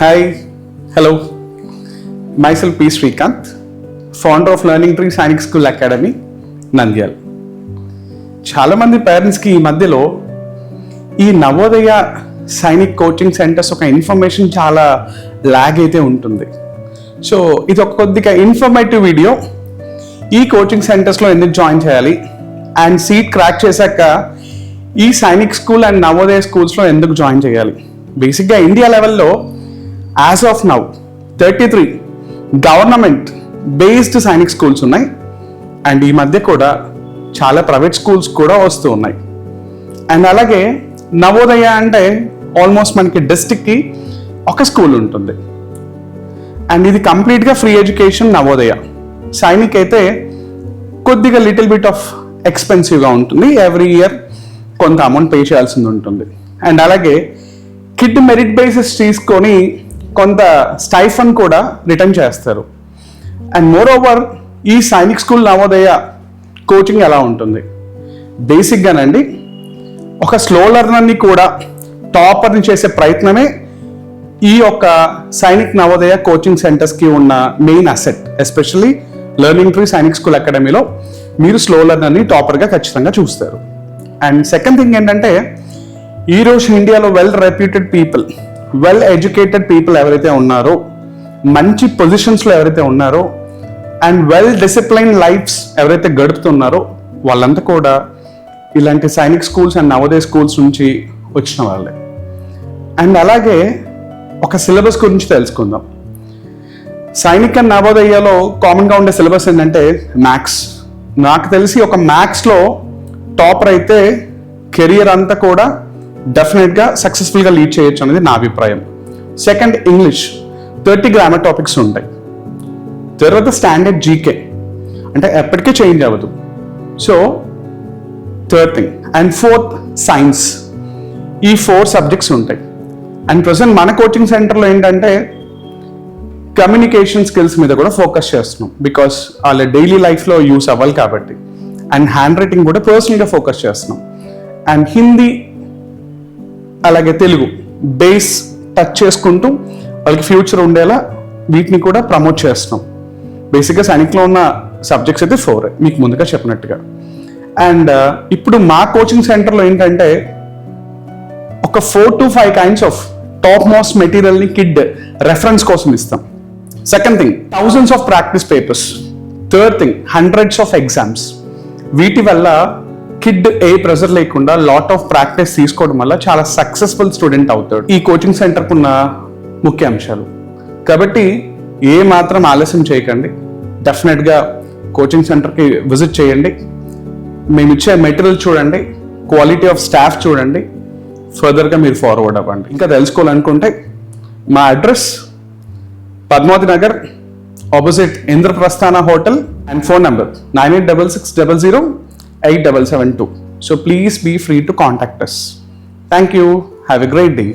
Hi, hello. Myself P. Srikanth, founder of Learning Tree Sainik School Academy, Nandyal. చాలా మంది పేరెంట్స్కి ఈ మధ్యలో ఈ నవోదయ సైనిక్ కోచింగ్ సెంటర్స్ ఒక ఇన్ఫర్మేషన్ చాలా లాగ్ అయితే ఉంటుంది. సో ఇది ఒక కొద్దిగా ఇన్ఫర్మేటివ్ వీడియో. ఈ కోచింగ్ సెంటర్స్లో ఎందుకు జాయిన్ చేయాలి అండ్ సీట్ క్రాక్ చేశాక ఈ సైనిక్ స్కూల్ అండ్ నవోదయ స్కూల్స్లో ఎందుకు జాయిన్ చేయాలి. బేసిక్గా ఇండియా లెవెల్లో as of now 33 government based Sainik schools ఉన్నాయి అండ్ ఈ మధ్య కూడా చాలా ప్రైవేట్ స్కూల్స్ కూడా వస్తూ ఉన్నాయి. అండ్ అలాగే నవోదయ అంటే ఆల్మోస్ట్ మనకి డిస్ట్రిక్ట్కి ఒక స్కూల్ ఉంటుంది అండ్ ఇది కంప్లీట్గా ఫ్రీ ఎడ్యుకేషన్. నవోదయ సైనిక్ అయితే కొద్దిగా లిటిల్ బిట్ ఆఫ్ ఎక్స్పెన్సివ్గా ఉంటుంది. ఎవ్రీ ఇయర్ కొంత అమౌంట్ పే చేయాల్సింది ఉంటుంది. అండ్ అలాగే కిడ్ మెరిట్ బేసిస్ తీసుకొని కొంత స్టైఫన్ కూడా రిటర్న్ చేస్తారు. అండ్ మోర్ ఓవర్ ఈ సైనిక్ స్కూల్ నవోదయ కోచింగ్ ఎలా ఉంటుంది బేసిక్గానండి, ఒక స్లో లెర్నర్ని కూడా టాపర్ని చేసే ప్రయత్నమే ఈ యొక్క సైనిక్ నవోదయ కోచింగ్ సెంటర్స్కి ఉన్న main asset. Especially learning tree Sainik school అకాడమీలో మీరు స్లో లెర్నర్ని టాపర్గా ఖచ్చితంగా చూస్తారు. అండ్ సెకండ్ థింగ్ ఏంటంటే ఈరోజు ఇండియాలో well reputed people, well educated people ఎవరైతే ఉన్నారో, మంచి పొజిషన్స్లో ఎవరైతే ఉన్నారో అండ్ వెల్ డిసిప్లైన్ లైఫ్స్ ఎవరైతే గడుపుతున్నారో వాళ్ళంతా కూడా ఇలాంటి Sainik schools and Navodaya schools నుంచి వచ్చిన వాళ్ళే. అండ్ అలాగే ఒక సిలబస్ గురించి తెలుసుకుందాం. సైనిక్ అండ్ నవోదయలో కామన్గా ఉండే సిలబస్ ఏంటంటే మ్యాథ్స్. నాకు తెలిసి ఒక మ్యాథ్స్లో టాపర్ అయితే కెరియర్ అంతా కూడా డెఫినెట్గా సక్సెస్ఫుల్గా లీడ్ చేయొచ్చు అనేది నా అభిప్రాయం. సెకండ్ ఇంగ్లీష్, 30 గ్రామర్ టాపిక్స్ ఉంటాయి. తర్వాత స్టాండర్డ్ జీకే అంటే ఎప్పటికీ చేంజ్ అవ్వదు. So third thing. And fourth science. ఈ 4 సబ్జెక్ట్స్ ఉంటాయి. అండ్ ప్రజెంట్ మన కోచింగ్ సెంటర్లో ఏంటంటే కమ్యూనికేషన్ స్కిల్స్ మీద కూడా ఫోకస్ చేస్తున్నాం. బికాస్ వాళ్ళ డైలీ లైఫ్లో యూస్ అవ్వాలి కాబట్టి. అండ్ హ్యాండ్ రైటింగ్ కూడా పర్సనల్గా ఫోకస్ చేస్తున్నాం. అండ్ హిందీ అలాగే తెలుగు బేస్ టచ్ చేసుకుంటూ వాళ్ళకి ఫ్యూచర్ ఉండేలా వీటిని కూడా ప్రమోట్ చేస్తున్నాం. బేసిక్గా సైనిక్లో ఉన్న సబ్జెక్ట్స్ అయితే 4 మీకు ముందుగా చెప్పినట్టుగా. అండ్ ఇప్పుడు మా కోచింగ్ సెంటర్లో ఏంటంటే ఒక 4 to 5 kinds of top most మెటీరియల్ని కిడ్ రెఫరెన్స్ కోసం ఇస్తాం. Second thing, thousands of practice papers. Third thing, hundreds of exams. వీటి వల్ల కిడ్ ఏ ప్రెజర్ లేకుండా లాట్ ఆఫ్ ప్రాక్టీస్ తీసుకోవడం వల్ల చాలా సక్సెస్ఫుల్ స్టూడెంట్ అవుతాడు. ఈ కోచింగ్ సెంటర్కు ఉన్న ముఖ్య అంశాలు కాబట్టి ఏ మాత్రం ఆలస్యం చేయకండి. డెఫినెట్గా కోచింగ్ సెంటర్కి విజిట్ చేయండి. మేము ఇచ్చే మెటీరియల్ చూడండి, క్వాలిటీ ఆఫ్ స్టాఫ్ చూడండి, ఫర్దర్గా మీరు ఫార్వర్డ్ అవ్వండి. ఇంకా తెలుసుకోవాలనుకుంటే మా అడ్రస్ పద్మావతి నగర్ ఆపోజిట్ ఇంద్రప్రస్థాన hotel and phone number 9866008772. So please be free to contact us. Thank you. Have a great day.